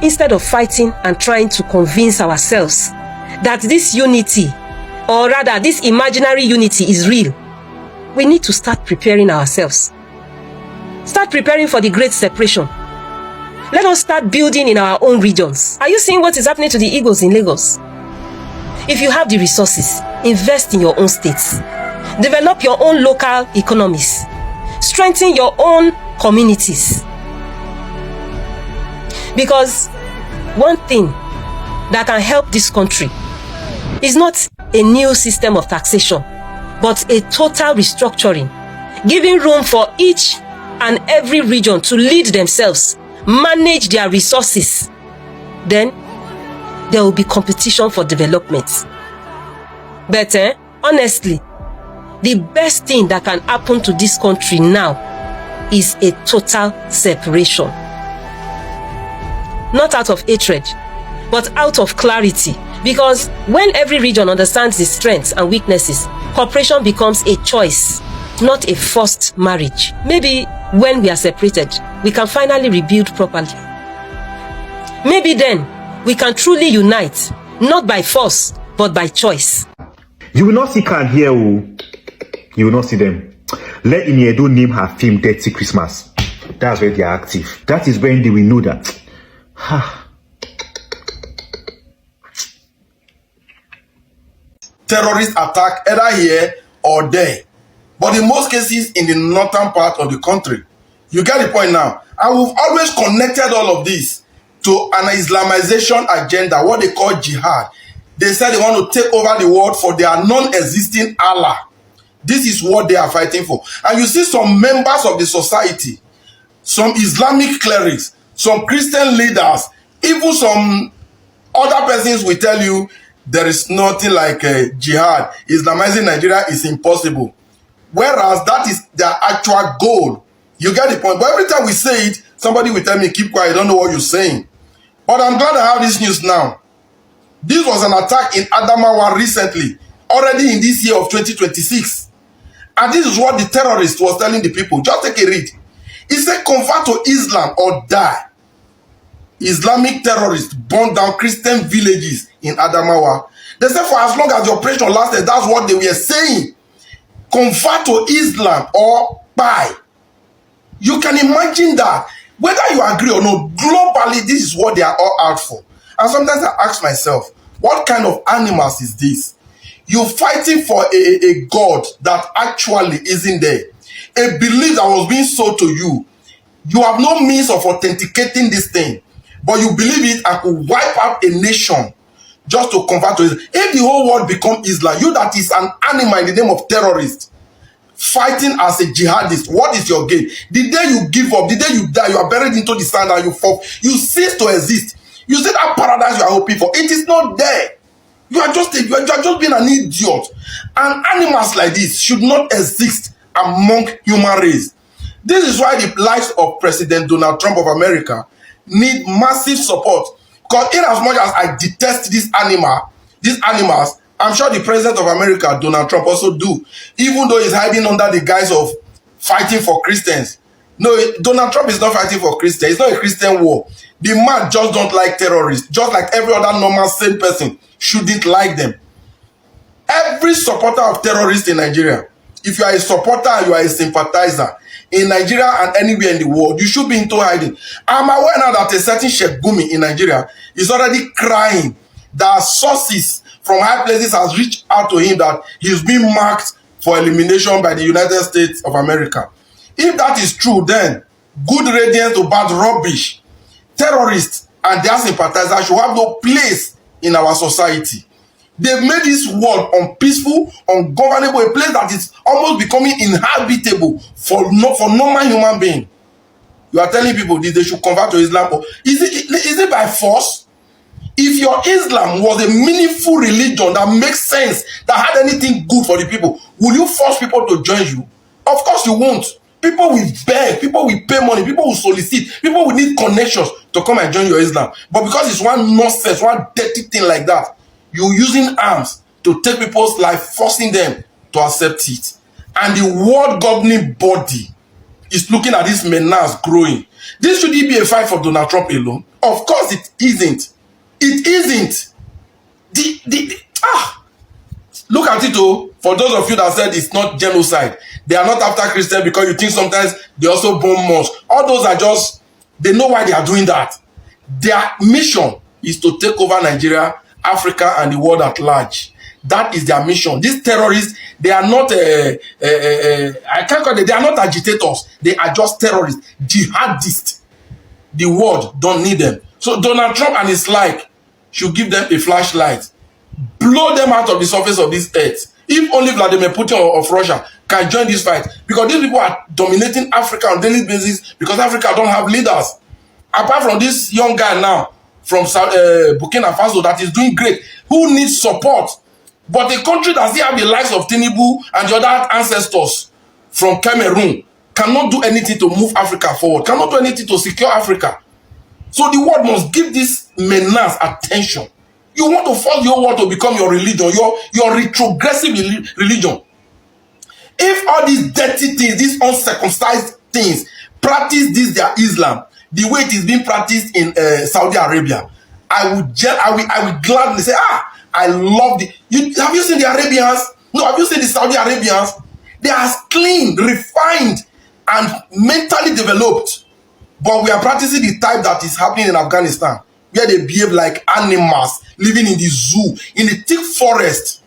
instead of fighting and trying to convince ourselves that this unity, or rather this imaginary unity, is real, we need to start preparing ourselves. Start preparing for the great separation. Let us start building in our own regions. Are you seeing what is happening to the Igbos in Lagos? If you have the resources, invest in your own states. Develop your own local economies. Strengthen your own communities. Because one thing that can help this country is not a new system of taxation, but a total restructuring, giving room for each and every region to lead themselves, manage their resources. Then there will be competition for development. But honestly, the best thing that can happen to this country now is a total separation. Not out of hatred, but out of clarity. Because when every region understands its strengths and weaknesses, cooperation becomes a choice, not a forced marriage. Maybe when we are separated, we can finally rebuild properly. Maybe then we can truly unite, not by force, but by choice. You will not see Can here, you will not see them. Let Iniedo name her film Dirty Christmas. That's where they are active. That is when they will know that. Terrorist attack either here or there, but in most cases in the northern part of the country. You get the point now. And we've always connected all of this to an Islamization agenda, what they call jihad. They said they want to take over the world for their non-existing Allah. This is what they are fighting for. And you see some members of the society, some Islamic clerics, some Christian leaders, even some other persons will tell you there is nothing like jihad. Islamizing Nigeria is impossible. Whereas that is their actual goal. You get the point. But every time we say it, somebody will tell me, keep quiet, I don't know what you're saying. But I'm glad I have this news now. This was an attack in Adamawa recently, already in this year of 2026. And this is what the terrorist was telling the people. Just take a read. He said, convert to Islam or die. Islamic terrorists burned down Christian villages in Adamawa. They said for as long as the operation lasted, that's what they were saying. Convert to Islam or die. You can imagine that. Whether you agree or not, globally, this is what they are all out for. And sometimes I ask myself, what kind of animals is this? You're fighting for a God that actually isn't there. A belief that was being sold to you. You have no means of authenticating this thing. But you believe it and could wipe out a nation just to convert to Islam. If the whole world become Islam, you that is an animal in the name of terrorist, fighting as a jihadist, what is your gain? The day you give up, the day you die, you are buried into the sand and you fall, you cease to exist. You see that paradise you are hoping for, it is not there. You are just being an idiot. And animals like this should not exist among human race. This is why the likes of President Donald Trump of America need massive support. Because in as much as I detest these animals, I'm sure the President of America, Donald Trump, also do. Even though he's hiding under the guise of fighting for Christians. No, Donald Trump is not fighting for Christians. It's not a Christian war. The man just don't like terrorists. Just like every other normal sane person shouldn't like them. Every supporter of terrorists in Nigeria, if you are a supporter and you are a sympathizer, in Nigeria and anywhere in the world, you should be into hiding. I'm aware now that a certain Sheikh Gumi in Nigeria is already crying that sources from high places has reached out to him that he's being marked for elimination by the United States of America. If that is true, then good radiance to bad rubbish. Terrorists and their sympathizers should have no place in our society. They've made this world unpeaceful, ungovernable, a place that is almost becoming inhabitable for normal human beings. You are telling people they should convert to Islam. Or is it by force? If your Islam was a meaningful religion that makes sense, that had anything good for the people, will you force people to join you? Of course you won't. People will beg, people will pay money, people will solicit, people will need connections to come and join your Islam. But because it's one nonsense, one dirty thing like that, you're using arms to take people's life, forcing them to accept it. And the world governing body is looking at this menace growing. This shouldn't be a fight for Donald Trump alone. Of course it isn't. It isn't. Look at it oh. For those of you that said it's not genocide, they are not after Christians because you think sometimes they also bomb mosques. All those are just, they know why they are doing that. Their mission is to take over Nigeria, Africa, and the world at large. That is their mission. These terrorists, they are not, I can't call them, they are not agitators. They are just terrorists, jihadists. The world don't need them. So Donald Trump and his like should give them a flashlight. Blow them out of the surface of this earth. If only Vladimir Putin of Russia can join this fight. Because these people are dominating Africa on a daily basis because Africa don't have leaders. Apart from this young guy now from Burkina Faso that is doing great, who needs support? But a country that still have the likes of Tinubu and the other ancestors from Cameroon cannot do anything to move Africa forward, cannot do anything to secure Africa. So the world must give this menace attention. You want to force your world to become your religion, your retrogressive religion. If all these dirty things, these uncircumcised things, practice this their Islam, the way it is being practiced in Saudi Arabia, I will gladly say, I love the. Have you seen the Arabians? No, have you seen the Saudi Arabians? They are clean, refined, and mentally developed. But we are practicing the type that is happening in Afghanistan, where they behave like animals living in the zoo, in the thick forest.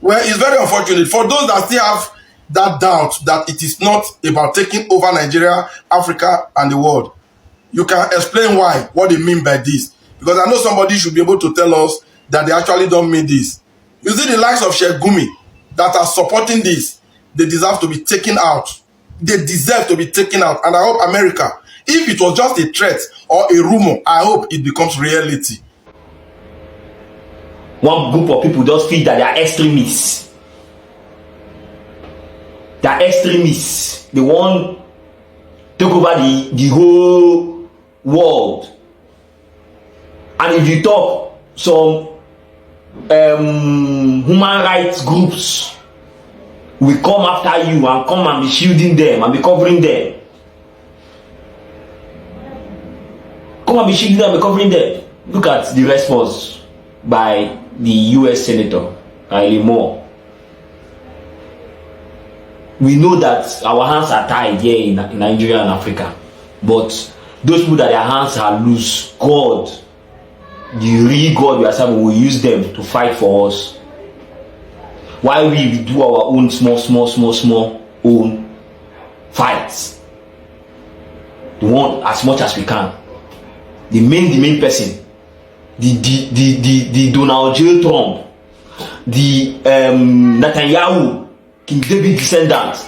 Well, it's very unfortunate for those that still have that doubt that it is not about taking over Nigeria, Africa, and the world. You can explain why, what they mean by this. Because I know somebody should be able to tell us that they actually don't mean this. You see the likes of Sheikh Gumi that are supporting this, they deserve to be taken out. They deserve to be taken out. And I hope America, if it was just a threat or a rumor, I hope it becomes reality. One group of people just feel that they are extremists. They are extremists. They want to take over the whole world. And if you talk some human rights groups will come after you and come and be shielding them and be covering them. Come and be shielding them and be covering them. Look at the response by the US Senator, Kylie Moore. We know that our hands are tied here in Nigeria and Africa. But those people that their hands are loose, God, the real God we are serving, will use them to fight for us. While we do our own small own fights. We want as much as we can. The main person, the Donald J. Trump, the Netanyahu, King David descendants,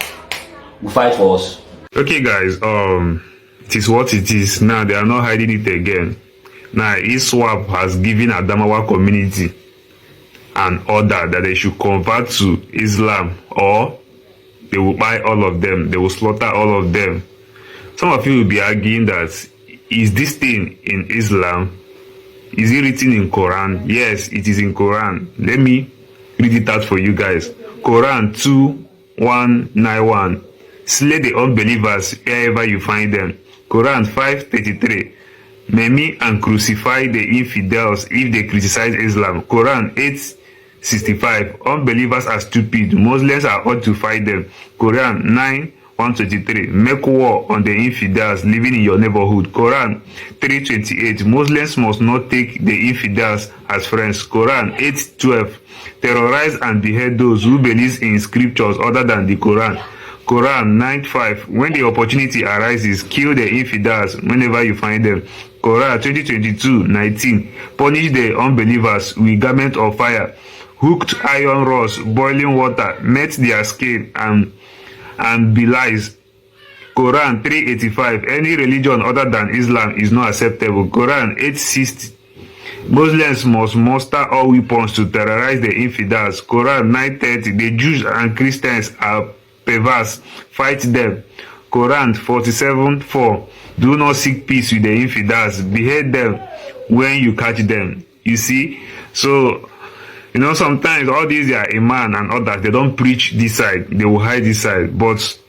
will fight for us. Okay guys, it is what it is. Now they are not hiding it again. Now ISWAP has given Adamawa community an order that they should convert to Islam, or they will buy all of them, they will slaughter all of them. Some of you will be arguing that, is this thing in Islam? Is it written in Quran? Yes, it is in Quran. Let me read it out for you guys. Quran 2:191. Slay the unbelievers wherever you find them. Quran 5:33. Many and crucify the infidels if they criticize Islam. Quran 8:65. Unbelievers are stupid. Muslims are ought to fight them. Quran 9:123. Make war on the infidels living in your neighborhood. Quran 3:28. Muslims must not take the infidels as friends. Quran 8:12. Terrorize and behead those who believe in scriptures other than the Quran. Quran 9:5. When the opportunity arises, kill the infidels whenever you find them. Quran 20:22-19. Punish the unbelievers with garment of fire, hooked iron rods, boiling water, melt their skin and belies. Quran 3:85. Any religion other than Islam is not acceptable. Quran 8:60. Muslims must muster all weapons to terrorize the infidels. Quran 9:30. The Jews and Christians are perverse. Fight them. Quran 47:4. Do not seek peace with the infidels. Behead them when you catch them. You see? So, sometimes all these are imam and others, they don't preach this side. They will hide this side. But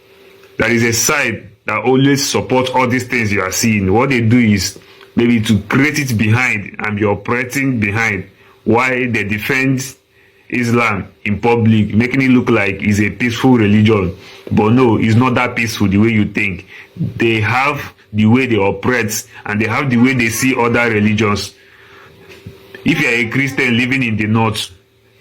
there is a side that always supports all these things you are seeing. What they do is maybe to create it behind and be operating behind why they defend Islam in public, making it look like it's a peaceful religion. But no, it's not that peaceful the way you think. They have the way they operate, and they have the way they see other religions. If you're a Christian living in the north,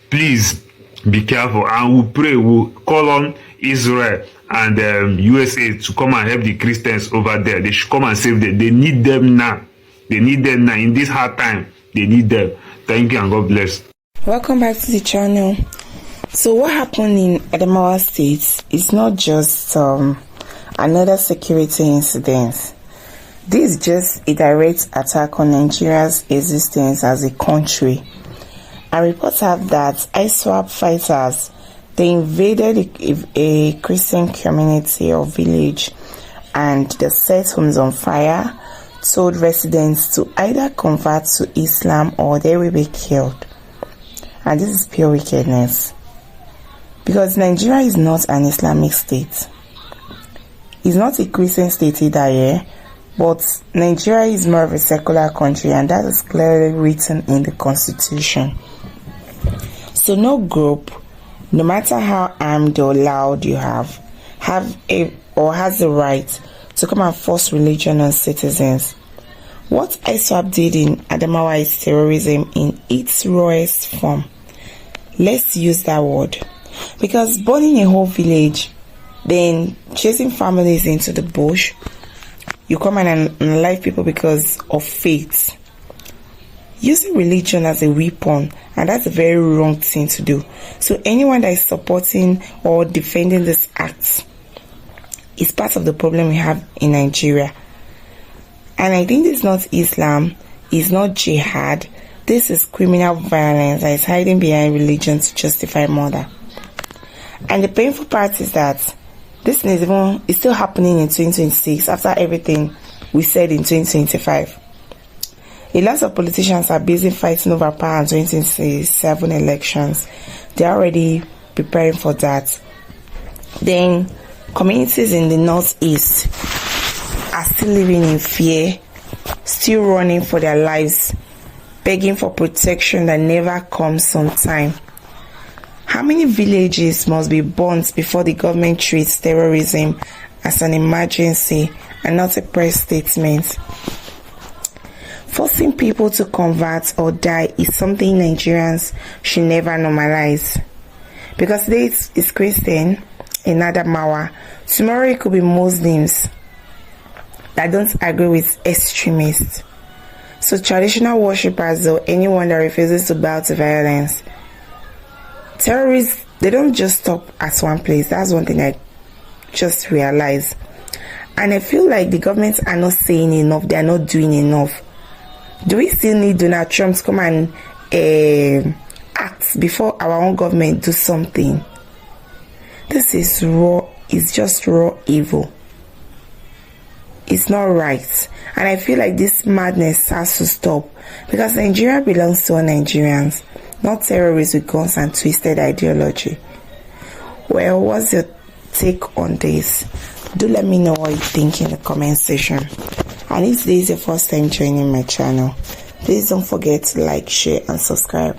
please be careful, and we'll pray, we'll call on Israel and USA to come and help the Christians over there. They should come and save them. They need them now. They need them now. In this hard time, they need them. Thank you and God bless. Welcome back to the channel. So what happened in Adamawa State is not just another security incident. This is just a direct attack on Nigeria's existence as a country. And reports have that ISWAP fighters, they invaded a Christian community or village, and they set homes on fire, told residents to either convert to Islam or they will be killed. And this is pure wickedness. Because Nigeria is not an Islamic state. It's not a Christian state either, yeah? But Nigeria is more of a secular country, and that is clearly written in the constitution. So no group, no matter how armed or loud you have has the right to come and force religion on citizens. What ISWAP did in Adamawa is terrorism in its rawest form. Let's use that word. Because burning a whole village, then chasing families into the bush, you come and unalive people because of faith. Using religion as a weapon, and that's a very wrong thing to do. So anyone that is supporting or defending this act is part of the problem we have in Nigeria. And I think this is not Islam, it's not jihad. This is criminal violence that is hiding behind religion to justify murder. And the painful part is that this is still happening in 2026 after everything we said in 2025. A lot of politicians are busy fighting over power in 2027 elections. They're already preparing for that. Then communities in the northeast are still living in fear, still running for their lives, begging for protection that never comes on time. How many villages must be burnt before the government treats terrorism as an emergency and not a press statement? Forcing people to convert or die is something Nigerians should never normalize. Because today it's Christian in Adamawa, tomorrow it could be Muslims that don't agree with extremists. So traditional worshippers or anyone that refuses to bow to violence, terrorists, they don't just stop at one place. That's one thing I just realized. And I feel like the governments are not saying enough. They are not doing enough. Do we still need Donald Trump to come and act before our own government do something? This is raw. It's just raw evil. It's not right. And I feel like this madness has to stop. Because Nigeria belongs to all Nigerians, not terrorists with guns and twisted ideology. Well, what's your take on this? Do let me know what you think in the comment section. And if this is your first time joining my channel, please don't forget to like, share and subscribe.